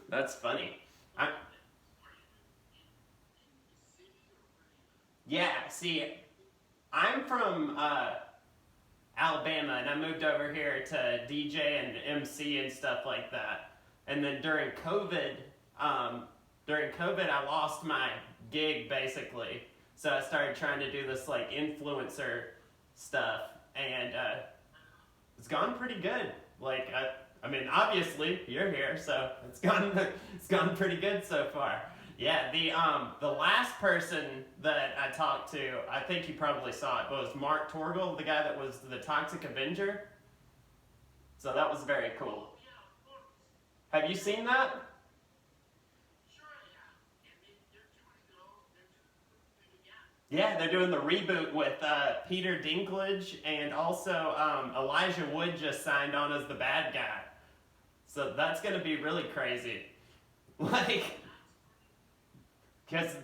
That's funny. I, yeah, see, I'm from Alabama, and I moved over here to DJ and MC and stuff like that. And then um, during COVID, I lost my gig basically. So I started trying to do this like influencer stuff, and it's gone pretty good. Like I mean, obviously you're here, so it's gone pretty good so far. Yeah, the last person that I talked to, I think you probably saw it, was Mark Torgel, the guy that was the Toxic Avenger. So that was very cool. Have you seen that? Yeah, they're doing the reboot with Peter Dinklage, and also Elijah Wood just signed on as the bad guy. So that's gonna be really crazy. Like, because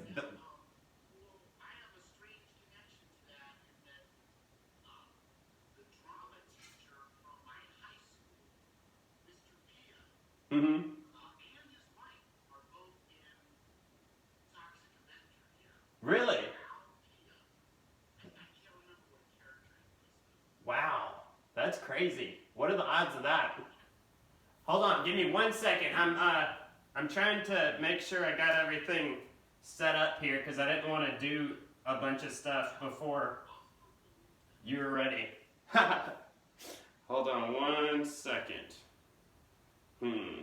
mm-hmm. Really? Wow, that's crazy. What are the odds of that? Hold on, give me 1 second. I'm trying to make sure I got everything set up here because I didn't want to do a bunch of stuff before you were ready. Hold on 1 second. Hmm.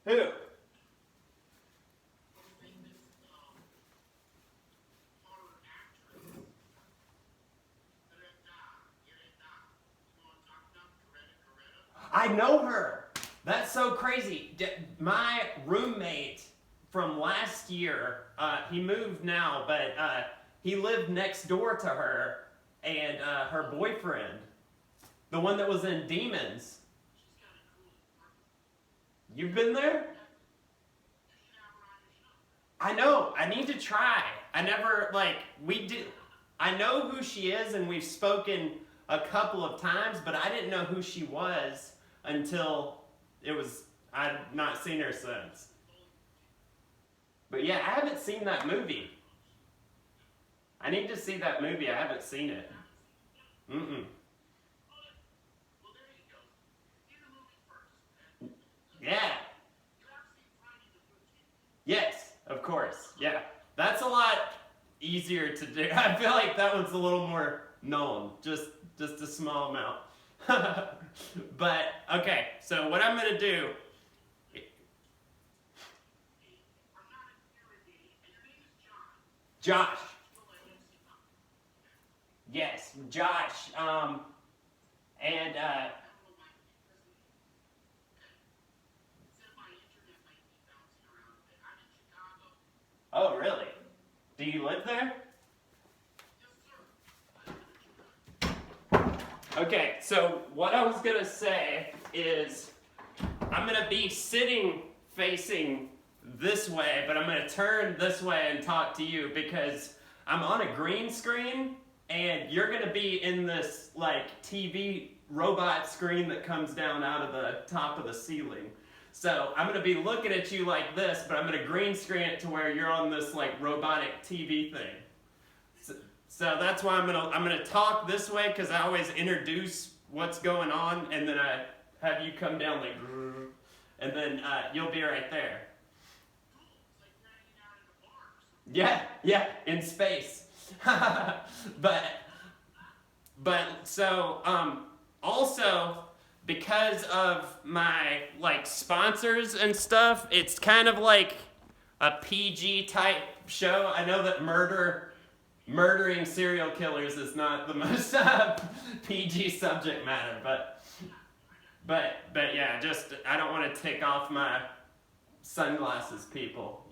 Who? I know her. That's so crazy. My roommate from last year, he moved now, but he lived next door to her and her boyfriend, the one that was in Demons. You've been there? I know. I need to try. I never like we did. I know who she is, and we've spoken a couple of times, but I didn't know who she was until it was. I've not seen her since. But yeah, I haven't seen that movie. I need to see that movie. I haven't seen it. Mm-mm. Yeah. Yes, of course. Yeah. That's a lot easier to do. I feel like that one's a little more known. Just a small amount. But okay, so what I'm gonna do, Josh. Yes, Josh. And oh really? Do you live there? Okay, so what I was gonna say is I'm gonna be sitting facing this way, but I'm gonna turn this way and talk to you because I'm on a green screen and you're gonna be in this like TV robot screen that comes down out of the top of the ceiling. So I'm gonna be looking at you like this, but I'm gonna green screen it to where you're on this like robotic TV thing. So, so that's why I'm gonna talk this way because I always introduce what's going on, and then I have you come down like, and then you'll be right there. Yeah, yeah, in space. but but also because of my like sponsors and stuff, it's kind of like a PG type show. I know that murdering serial killers is not the most PG subject matter, but yeah, just I don't want to take off my sunglasses, people.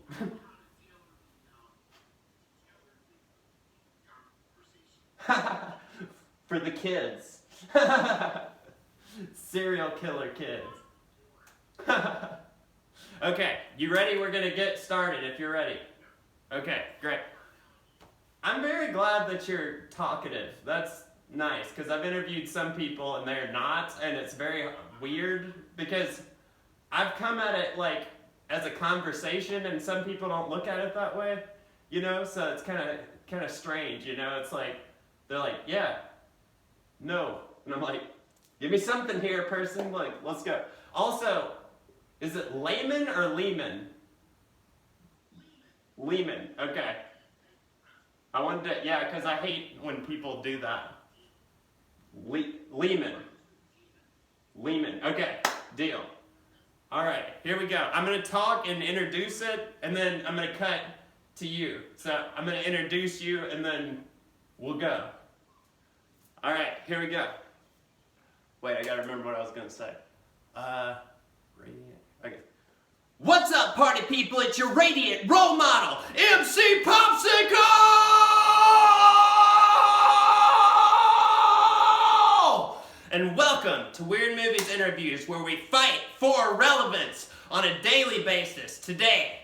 For the kids. Serial killer kids. Okay, you ready? We're gonna get started if you're ready. Okay, great. I'm very glad that you're talkative. That's nice, because I've interviewed some people and they're not, and it's very weird because I've come at it like as a conversation, and some people don't look at it that way, So it's kind of strange, It's like they're like, yeah, no, and I'm like, give me something here, person. Like, let's go. Also, is it Layman or Lehman? Lehman. Okay. I wanted to, yeah, because I hate when people do that. Lehman. Lehman. Okay. Deal. All right, here we go. I'm going to talk and introduce it, and then I'm going to cut to you. So I'm going to introduce you, and then we'll go. All right, here we go. Wait, I got to remember what I was going to say. Radiant. Okay. What's up, party people? It's your radiant role model, MC Popsicle! And welcome to Weird Movies Interviews, where we fight for relevance on a daily basis. Today,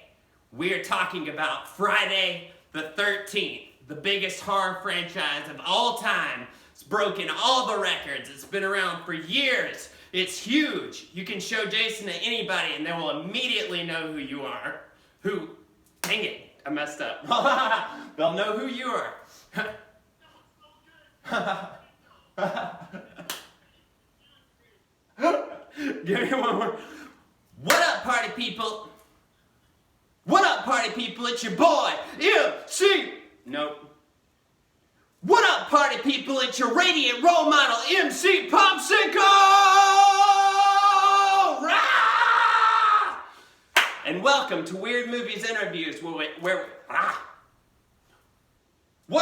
we're talking about Friday the 13th, the biggest horror franchise of all time. It's broken all the records. It's been around for years. It's huge. You can show Jason to anybody and they will immediately know who you are. Dang it, I messed up. They'll know who you are. Give me one more. What up, party people? What up, party people? It's your boy, MC. Nope. What up, party people? It's your radiant role model, MC Popsicle! Rah! And welcome to Weird Movies Interviews, What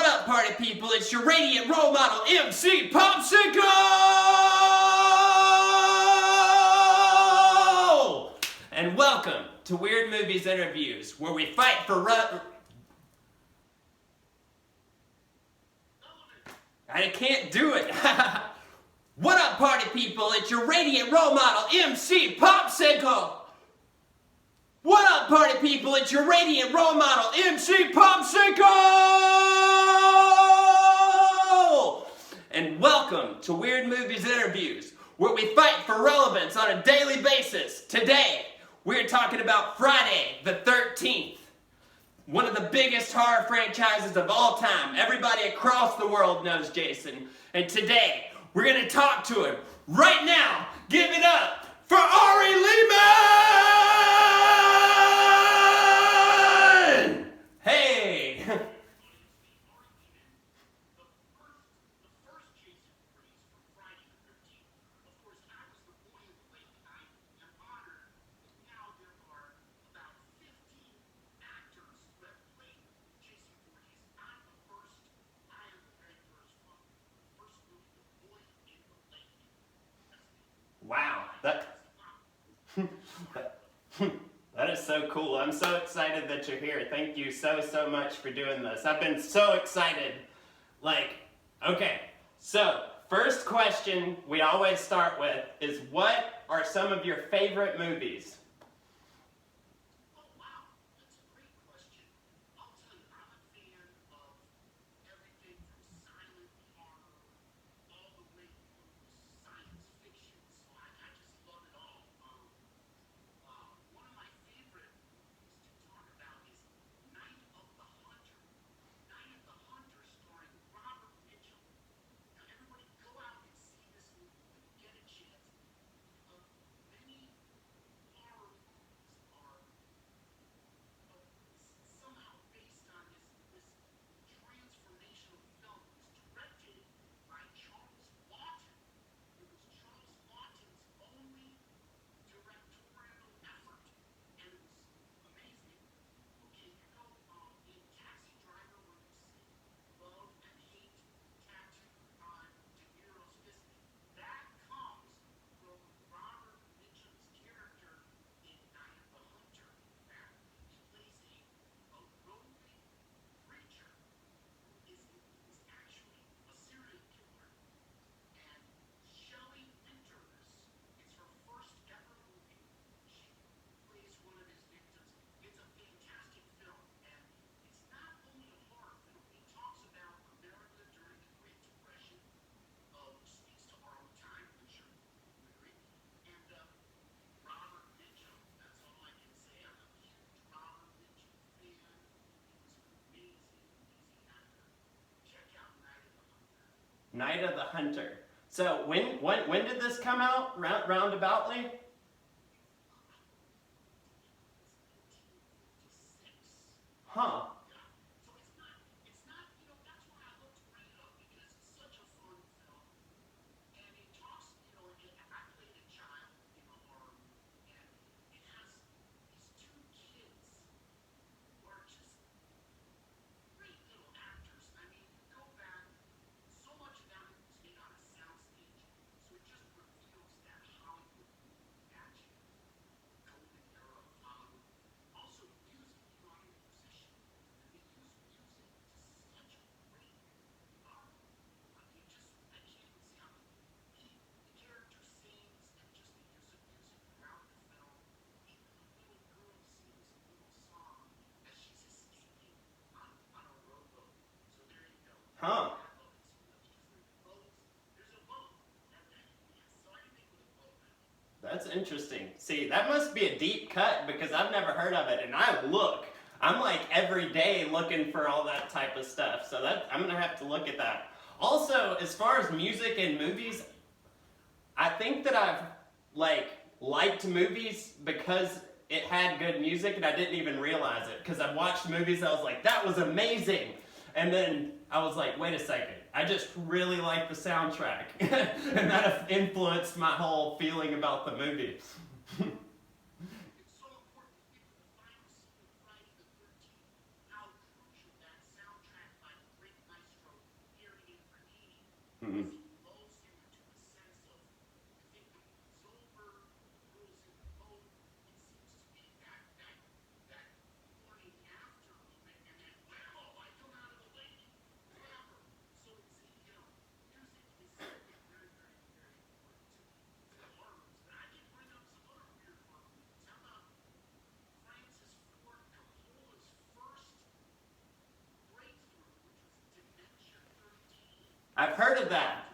up, party people? It's your radiant role model, MC Popsicle! And welcome to Weird Movies Interviews, where we fight for I can't do it. What up, party people? It's your radiant role model, MC Popsicle. What up, party people? It's your radiant role model, MC Popsicle. And welcome to Weird Movies Interviews, where we fight for relevance on a daily basis. Today, we're talking about Friday the 13th. One of the biggest horror franchises of all time. Everybody across the world knows Jason. And today, we're going to talk to him. Right now, give it up for Ari Lehman! Hey! Wow, that is so cool. I'm so excited that you're here. Thank you so much for doing this. I've been so excited. Okay, so first question we always start with is, what are some of your favorite movies? Night of the Hunter. So when did this come out? Roundaboutly? Huh. Huh. That's interesting. See, that must be a deep cut because I've never heard of it, and I look. I'm like every day looking for all that type of stuff. So that I'm gonna have to look at that. Also, as far as music and movies, I think that I've like liked movies because it had good music and I didn't even realize it because I've watched movies I was like that was amazing, and then I was like wait a second, I just really like the soundtrack and that influenced my whole feeling about the movie. Mhm. I've heard of that.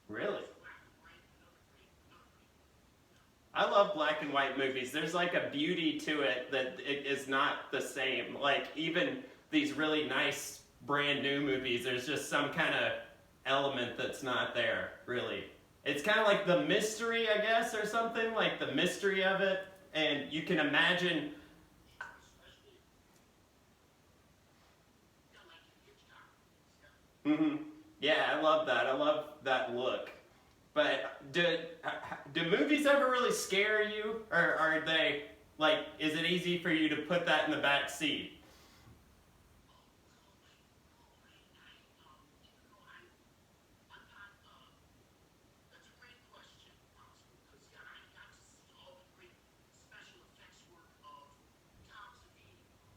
Really? I love black and white movies. There's like a beauty to it that it is not the same. Like even these really nice brand new movies, there's just some kind of element that's not there, really. It's kind of like the mystery, I guess, or something, like the mystery of it. And you can imagine. Hmm. Yeah, I love that. I love that look. But do movies ever really scare you, or are they like? Is it easy for you to put that in the back seat?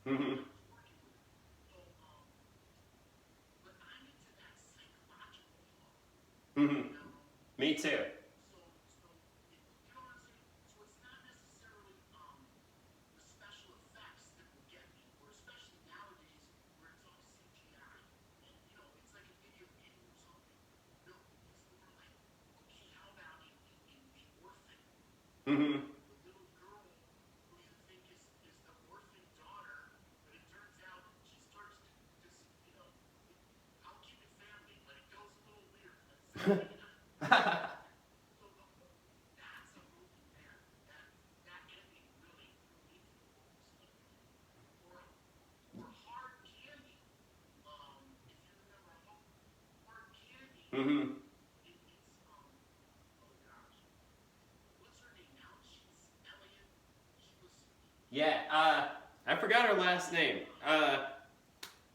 Hmm. Hmm. Me too. Hmm. Yeah, I forgot her last name.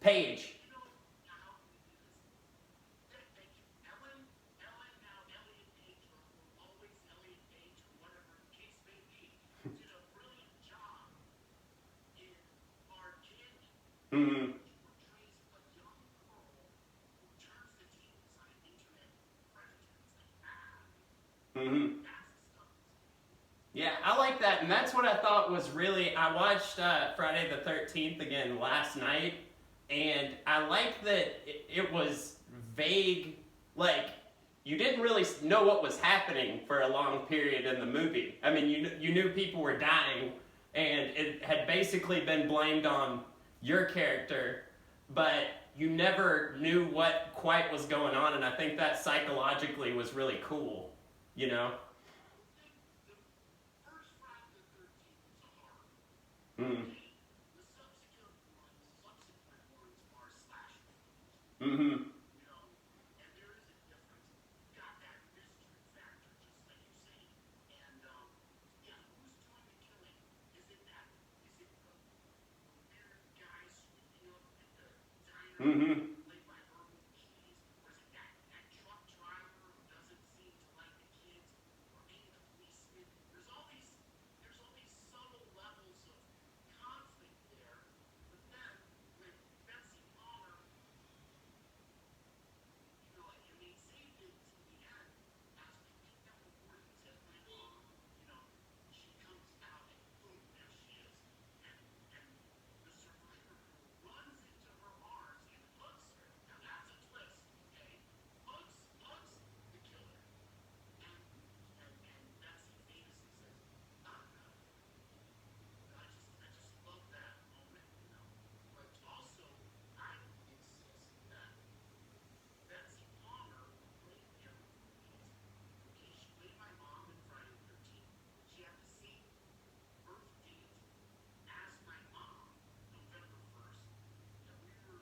Paige. Mm-hmm. Mm-hmm. Yeah, I like that, and that's what I thought was really. I watched Friday the 13th again last night, and I like that it was vague. Like, you didn't really know what was happening for a long period in the movie. I mean, you knew people were dying, and it had basically been blamed on your character, but you never knew what quite was going on, and I think that psychologically was really cool, you know? Mm. Mm-hmm. Mm-hmm.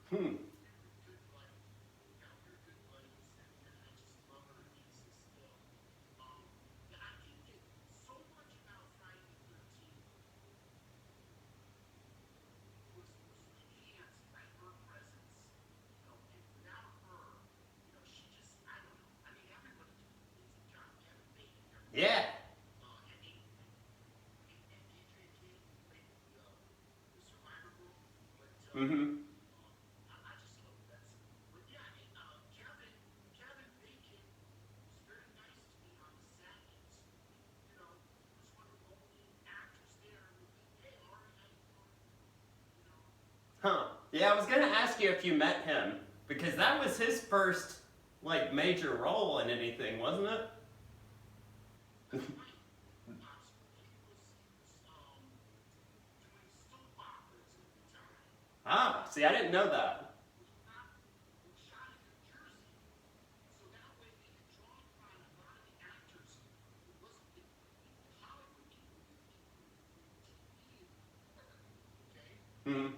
Hmm. Yeah. Mm-hmm. Huh. Yeah, I was gonna ask you if you met him because that was his first like major role in anything, wasn't it? Ah, see, I didn't know that. Mm.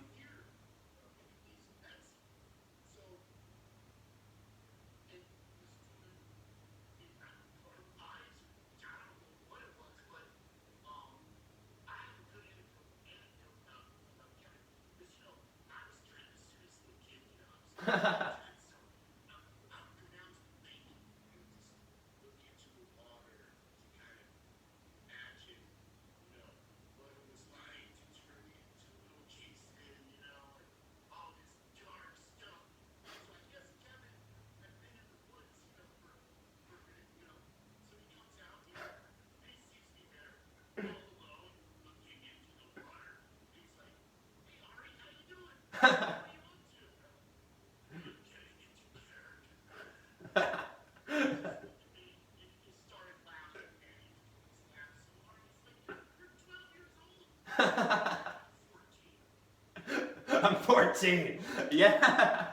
I'm 14. Yeah.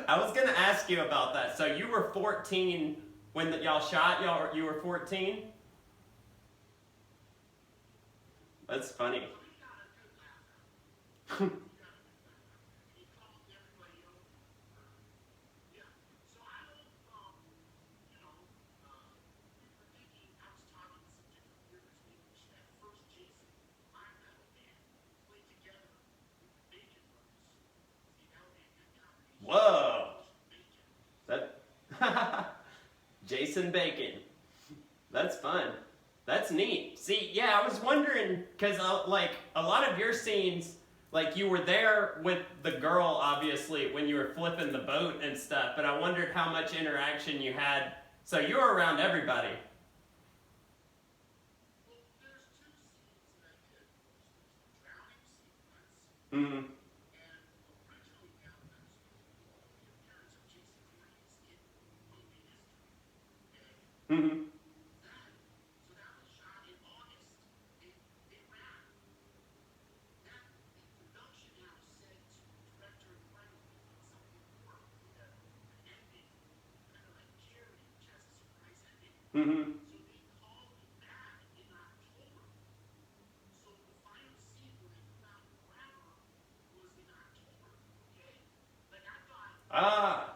I was gonna ask you about that. So you were 14 when y'all shot. You were 14. That's funny. Grease and bacon. That's fun. That's neat. See, yeah, I was wondering because like a lot of your scenes, like you were there with the girl, obviously, when you were flipping the boat and stuff. But I wondered how much interaction you had. So you were around everybody. Mm-hmm. Mm-hmm. Mm-hmm. Ah.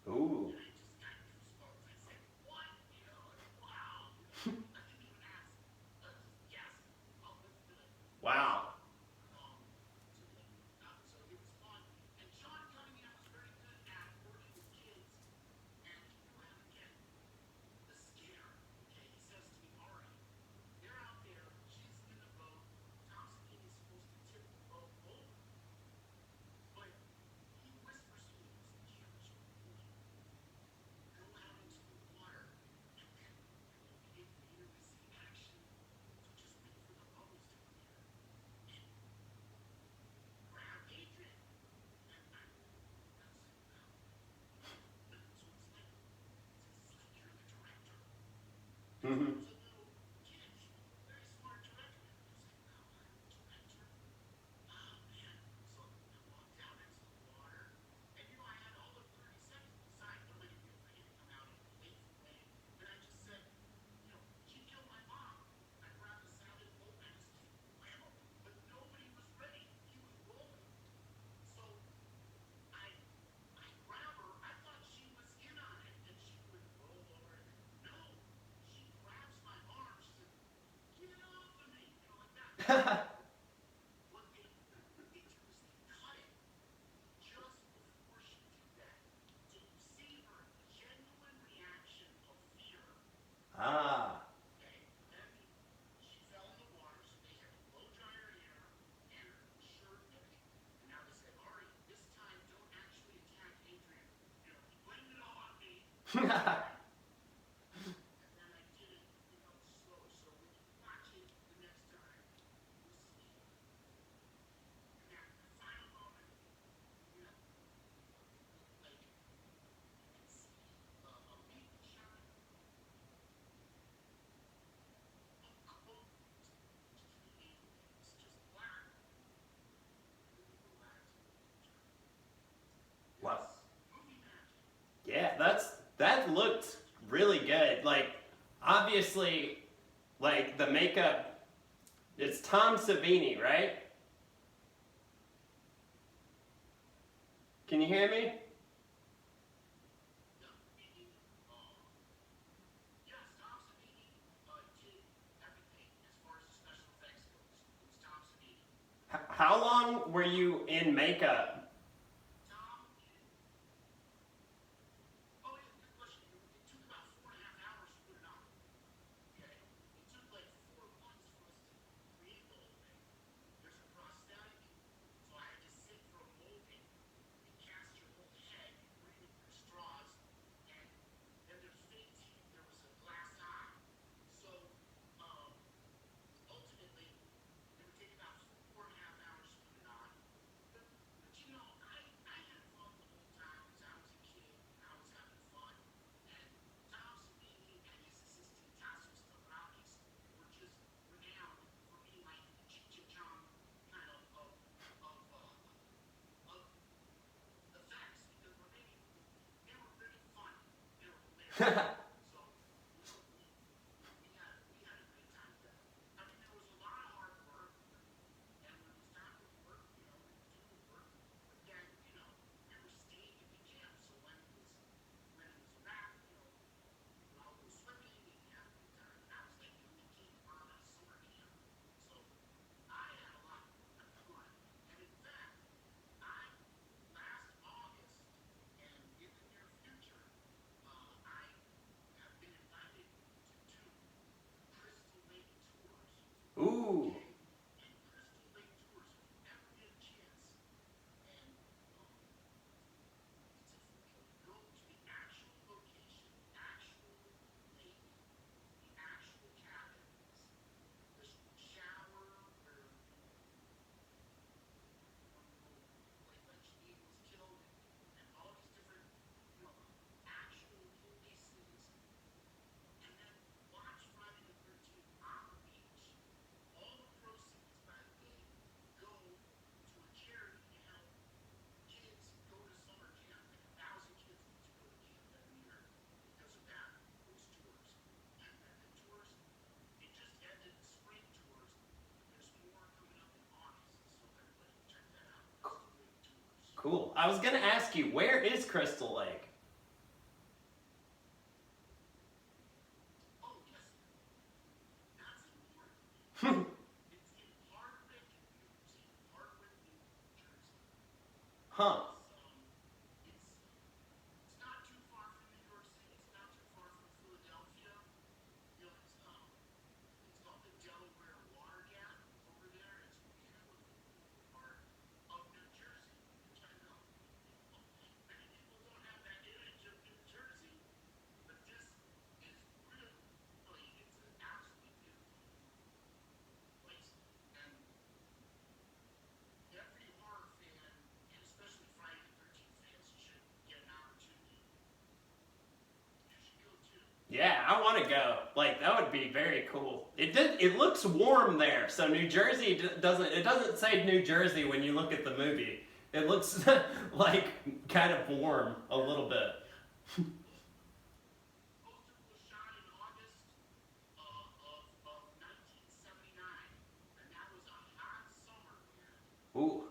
Ooh. Wow. Mm-hmm. Ah. Wow. Yeah, that looked really good. Like obviously, like the makeup. It's Tom Savini, right? Can you hear me? How long were you in makeup? Cool. I was gonna ask you, where is Crystal Lake? Huh. Yeah, I want to go. Like that would be very cool. It did. It looks warm there, so New Jersey doesn't. It doesn't say New Jersey when you look at the movie. It looks like kind of warm a little bit. Ooh.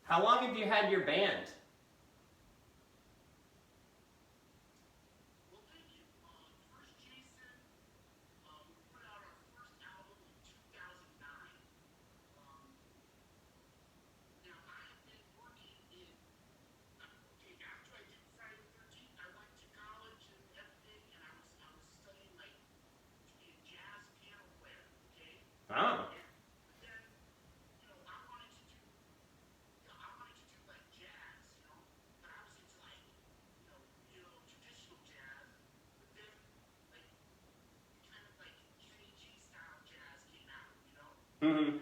How long have you had your band? Oh. Mm-hmm.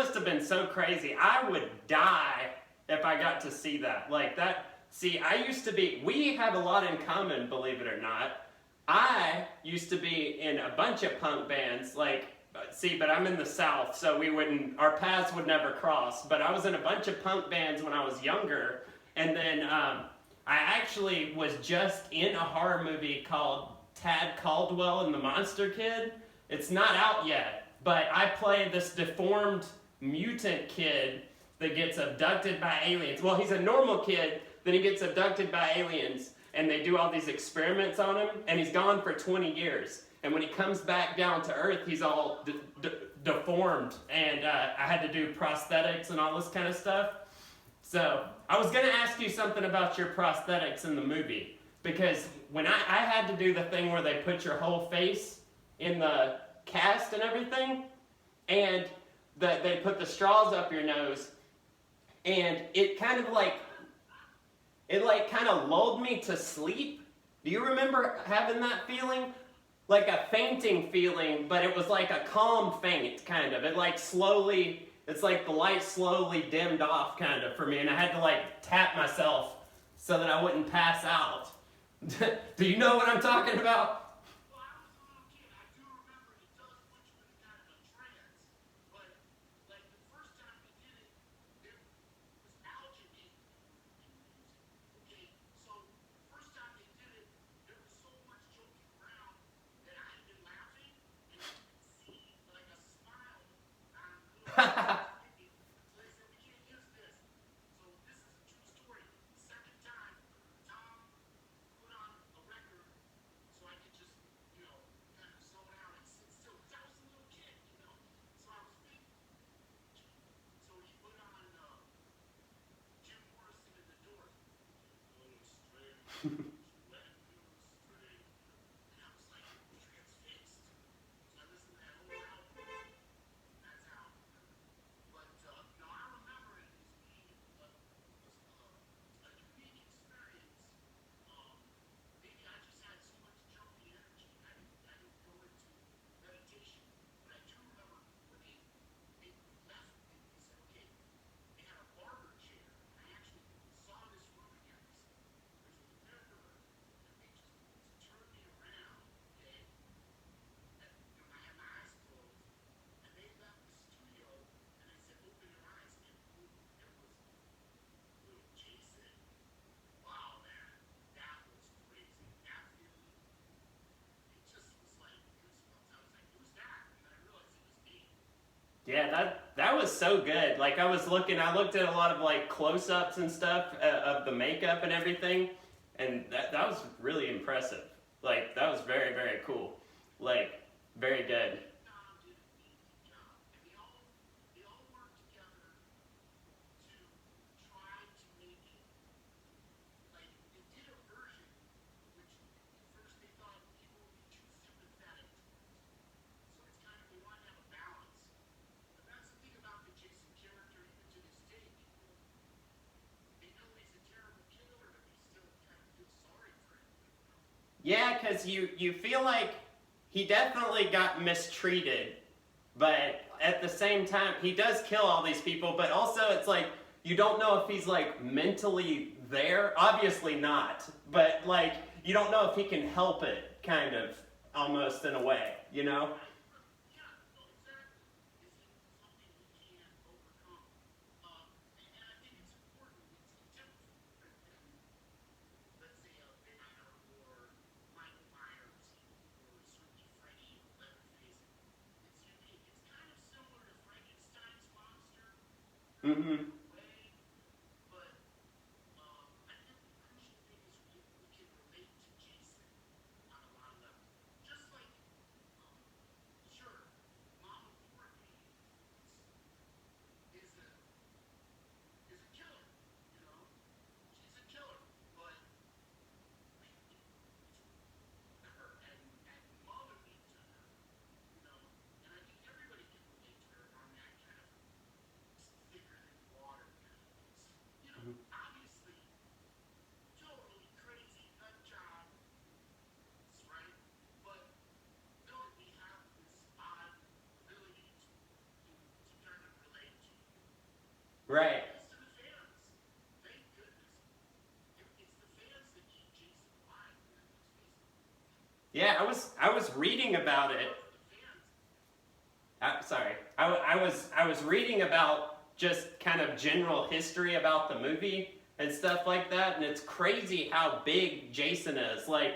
must have been so crazy. I would die if I got to see that. Like that. See, I used to be. We have a lot in common, believe it or not. I used to be in a bunch of punk bands, like, see, but I'm in the South, so our paths would never cross, but I was in a bunch of punk bands when I was younger, and then I actually was just in a horror movie called Tad Caldwell and the Monster Kid. It's not out yet, but I play this deformed mutant kid that gets abducted by aliens. Well, he's a normal kid, then he gets abducted by aliens, and they do all these experiments on him, and he's gone for 20 years. And when he comes back down to Earth, he's all deformed, and I had to do prosthetics and all this kind of stuff. So I was going to ask you something about your prosthetics in the movie, because when I had to do the thing where they put your whole face in the cast and everything, and they put the straws up your nose, and it kind of lulled me to sleep. Do you remember having that feeling? Like a fainting feeling, but it was like a calm faint, kind of. It's like the light slowly dimmed off, kind of, for me, and I had to, like, tap myself so that I wouldn't pass out. Do you know what I'm talking about? Yeah, that was so good. Like I looked at a lot of like close-ups and stuff of the makeup and everything, and that was really impressive. Like that was very, very cool. Like very good. Yeah, because you feel like he definitely got mistreated, but at the same time, he does kill all these people, but also it's like, you don't know if he's like mentally there. Obviously not, but like, you don't know if he can help it, kind of, almost in a way, you know? Mm-hmm. Yeah, I was reading about it. Sorry, I was reading about just kind of general history about the movie and stuff like that, and it's crazy how big Jason is. Like,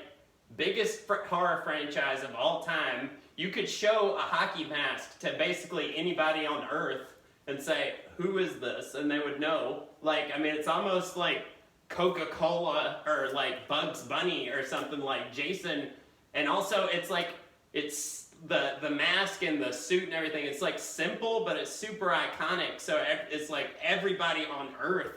biggest horror franchise of all time. You could show a hockey mask to basically anybody on Earth and say, "Who is this?" and they would know. Like, I mean, it's almost like Coca-Cola or like Bugs Bunny or something like Jason. And also, it's like it's the mask and the suit and everything. It's like simple, but it's super iconic. So it's like everybody on Earth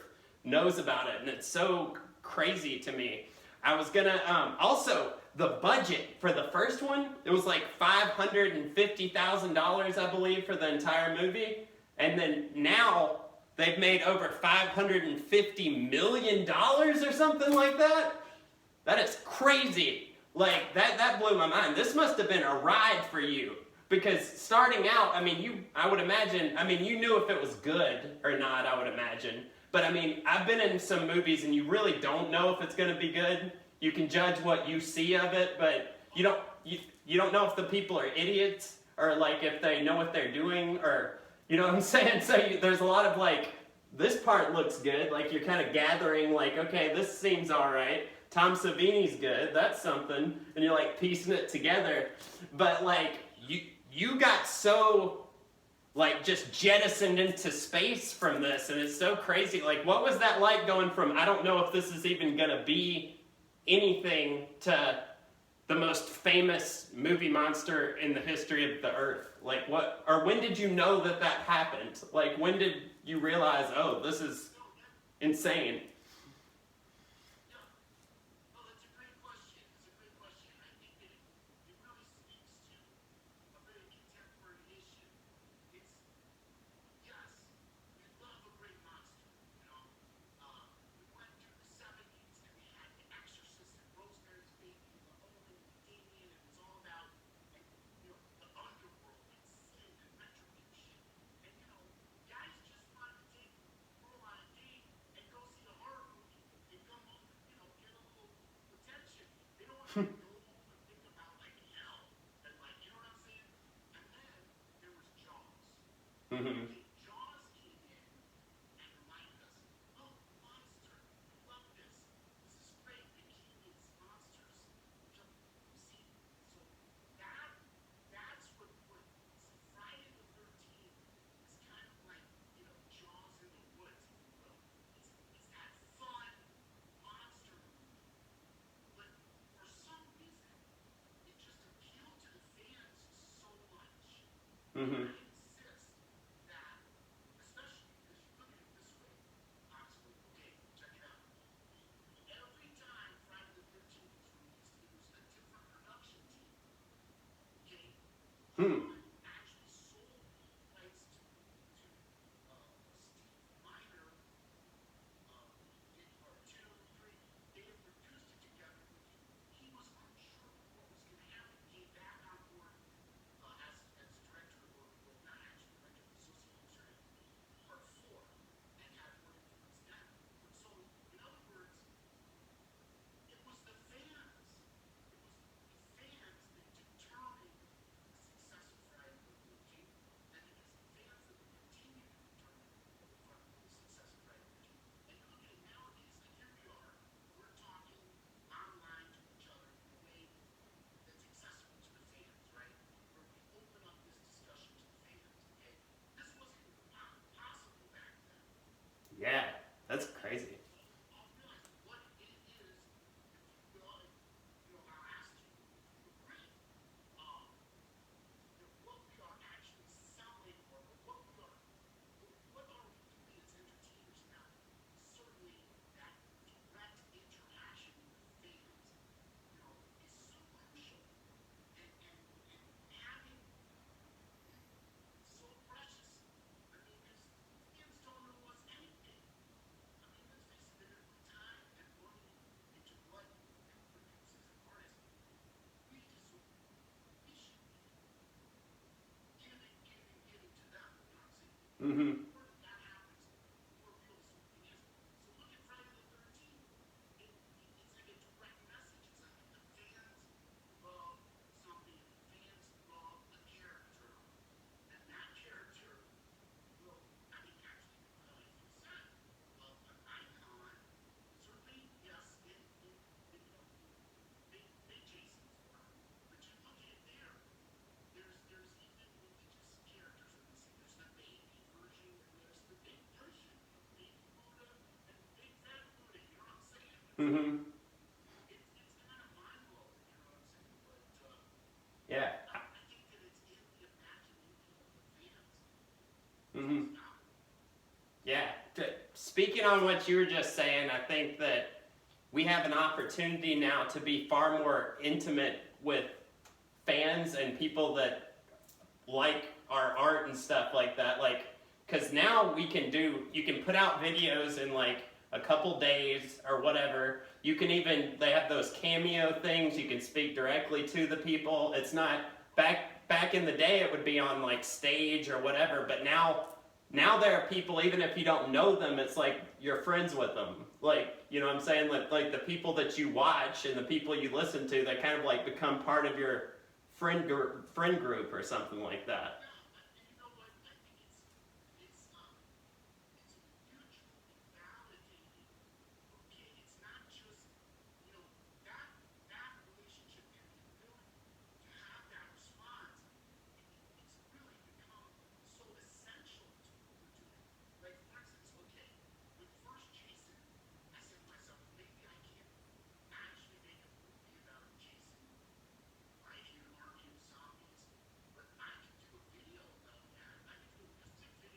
knows about it, and it's so crazy to me. I was gonna also the budget for the first one. It was like $550,000, I believe, for the entire movie, and then now they've made over $550 million or something like that. That is crazy. Like, that blew my mind. This must have been a ride for you. Because starting out, I mean, I would imagine, I mean, you knew if it was good or not, I would imagine. But I mean, I've been in some movies and you really don't know if it's going to be good. You can judge what you see of it, but you don't know if the people are idiots or like if they know what they're doing, or you know what I'm saying? So there's a lot of like, this part looks good. Like, you're kind of gathering like, okay, this seems all right. Tom Savini's good. That's something. And you're like piecing it together. But like, you got so like just jettisoned into space from this, and it's so crazy. Like, what was that like going from, I don't know if this is even gonna be anything, to the most famous movie monster in the history of the earth? Like, what, or when did you know that happened? Like, when did you realize, oh, this is insane? Mm-hmm. Mm-hmm. Hmm. Yeah, that's crazy. Mm-hmm. Mm-hmm. Yeah. Mm-hmm. Yeah. Speaking on what you were just saying, I think that we have an opportunity now to be far more intimate with fans and people that like our art and stuff like that. Like, because now you can put out videos in like a couple days or whatever. You can even, they have those cameo things. You can speak directly to the people. It's not, back in the day it would be on like stage or whatever, but now there are people, even if you don't know them, it's like you're friends with them. Like, you know what I'm saying? Like the people that you watch and the people you listen to, they kind of like become part of your friend group or something like that.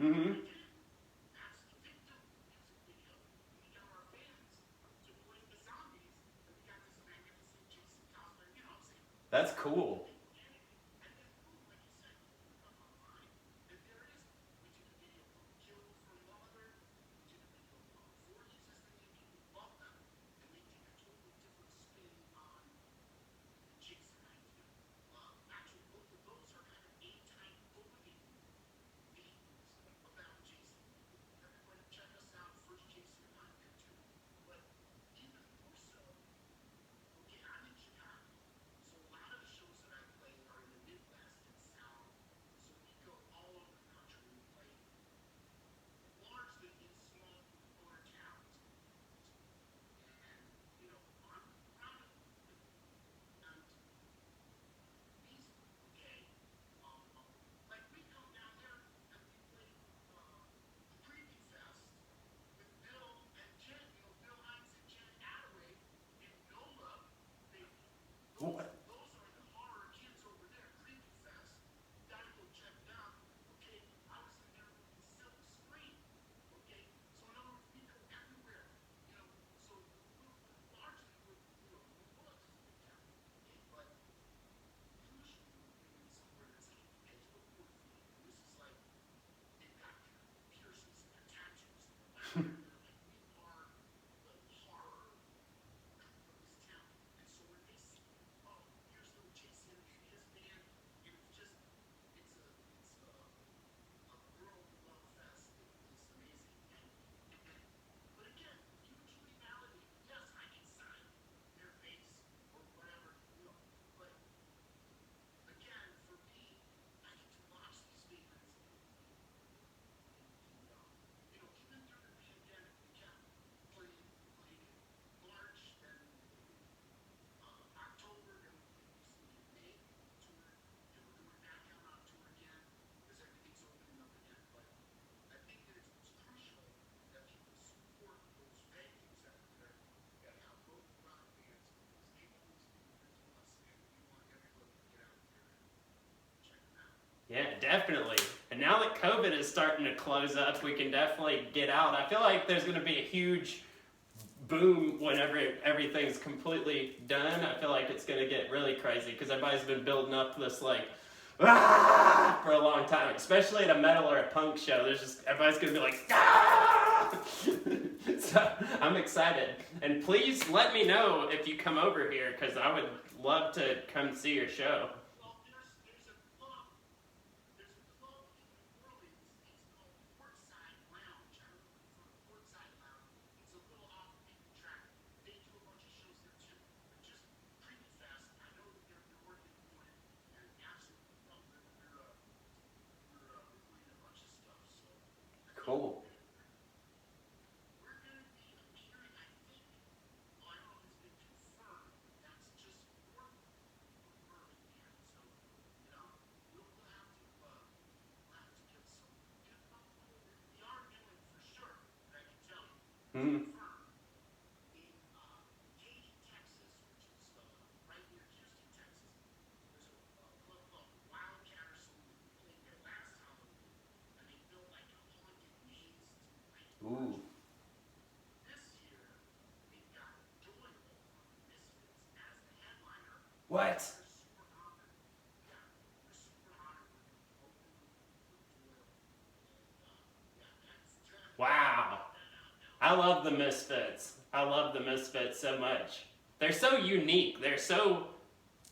Mm-hmm. That's cool. What? Yeah, definitely. And now that COVID is starting to close up, we can definitely get out. I feel like there's going to be a huge boom whenever everything's completely done. I feel like it's going to get really crazy because everybody's been building up this like for a long time, especially at a metal or a punk show. There's just everybody's going to be like so I'm excited. And please let me know if you come over here because I would love to come see your show. Cool. Mm-hmm. What? Wow. I love the Misfits. I love the Misfits so much. They're so unique. They're so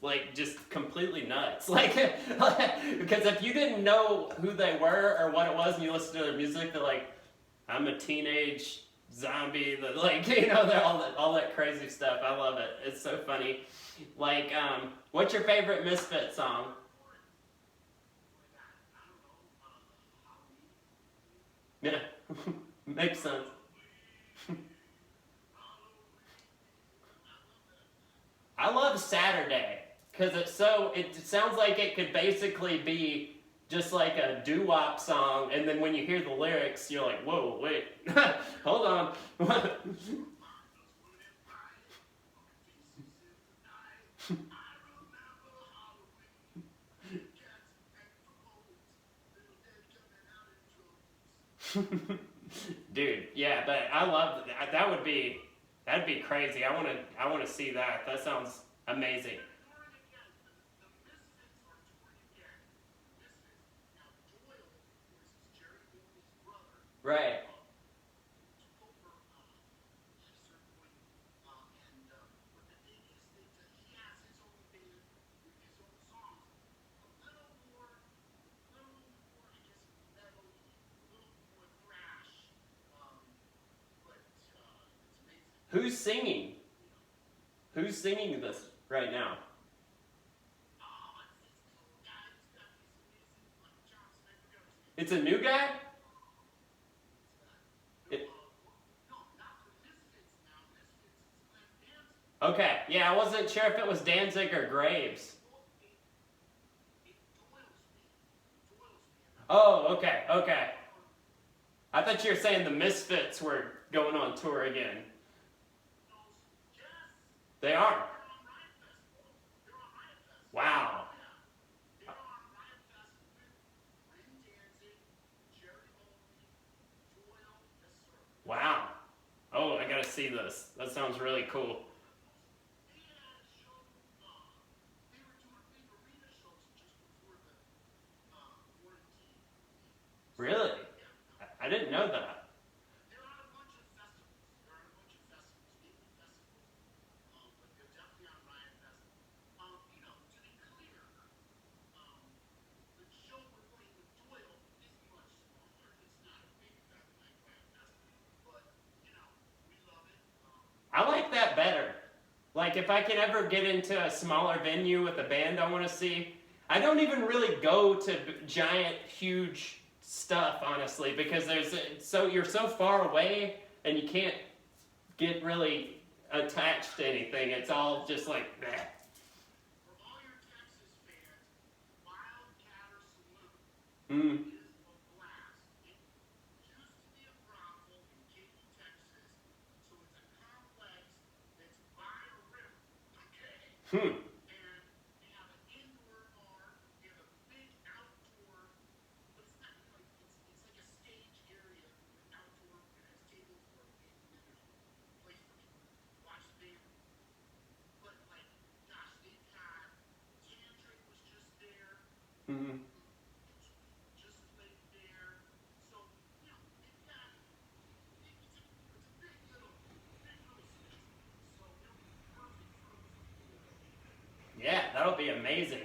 like just completely nuts. Like because if you didn't know who they were or what it was and you listen to their music, they're like, I'm a teenage zombie that like they're all that crazy stuff. I love it. It's so funny. Like what's your favorite Misfit song? Yeah. Makes sense. I love Saturday because it sounds like it could basically be just like a doo-wop song, and then when you hear the lyrics, you're like, whoa, wait, hold on. Dude, yeah, but I love that. That'd be crazy. I want to see that. That sounds amazing. Right. Who's singing? Who's singing this right now? It's a new guy? It, okay, yeah, I wasn't sure if it was Danzig or Graves. Oh, okay, okay. I thought you were saying the Misfits were going on tour again. They are. Wow. Wow. Oh, I gotta see this. That sounds really cool. Really? I didn't know that. I like that better. Like, if I can ever get into a smaller venue with a band I want to see, I don't even really go to giant, huge stuff, honestly, because you're so far away and you can't get really attached to anything. It's all just like, bleh. Mm. Hmm. Mm-hmm. Yeah, that'll be amazing.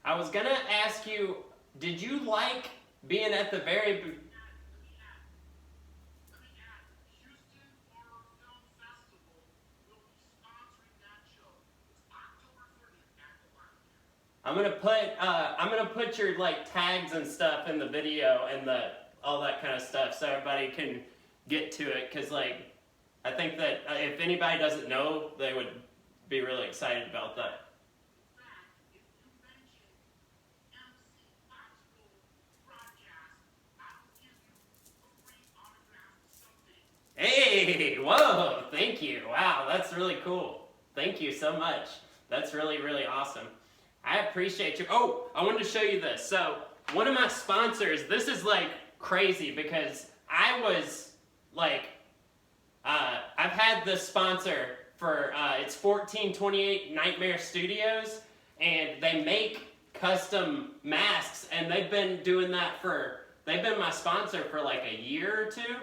I was gonna ask you, did you like being at the very? I'm gonna put your like tags and stuff in the video and the all that kind of stuff so everybody can get to it because like I think that if anybody doesn't know they would be really excited about that. Hey, whoa, thank you. Wow, that's really cool. Thank you so much. That's really, really awesome. I appreciate you. Oh, I wanted to show you this. So, one of my sponsors, this is like crazy because I was like, I've had this sponsor for it's 1428 Nightmare Studios, and they make custom masks, and they've been doing that they've been my sponsor for like a year or two.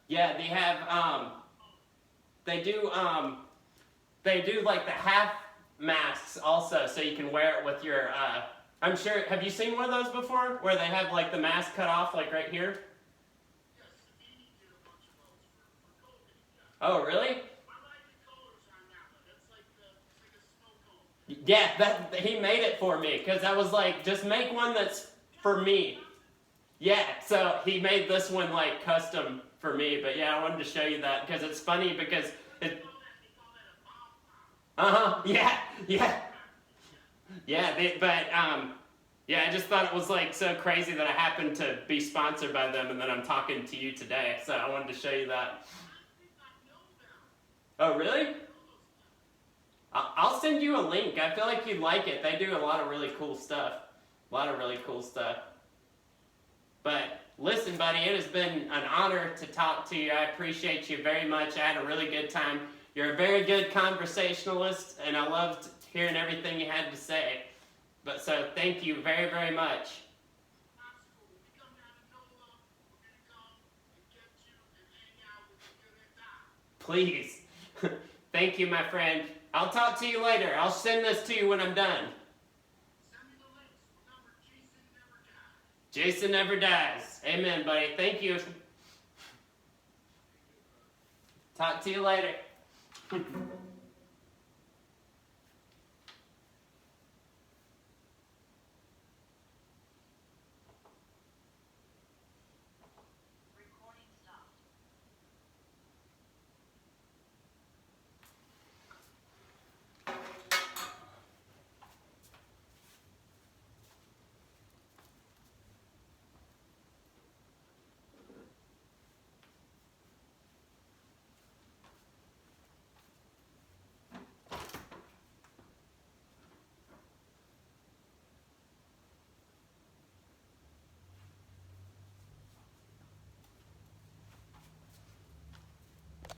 Yeah, they have they do like the half masks also, so you can wear it with your I'm sure, have you seen one of those before where they have like the mask cut off like right here? Oh, really? Yeah, he made it for me because I was like, just make one that's for me. Yeah, so he made this one like custom for me. But yeah, I wanted to show you that because it's funny because it. Yeah, yeah, yeah. Yeah, I just thought it was like so crazy that I happened to be sponsored by them, and then I'm talking to you today. So I wanted to show you that. Oh, really? I'll send you a link. I feel like you'd like it. They do a lot of really cool stuff. A lot of really cool stuff. But listen, buddy, it has been an honor to talk to you. I appreciate you very much. I had a really good time. You're a very good conversationalist, and I loved hearing everything you had to say. But so thank you very, very much. Please. Thank you, my friend. I'll talk to you later. I'll send this to you when I'm done. Jason never dies. Amen, buddy. Thank you. Talk to you later.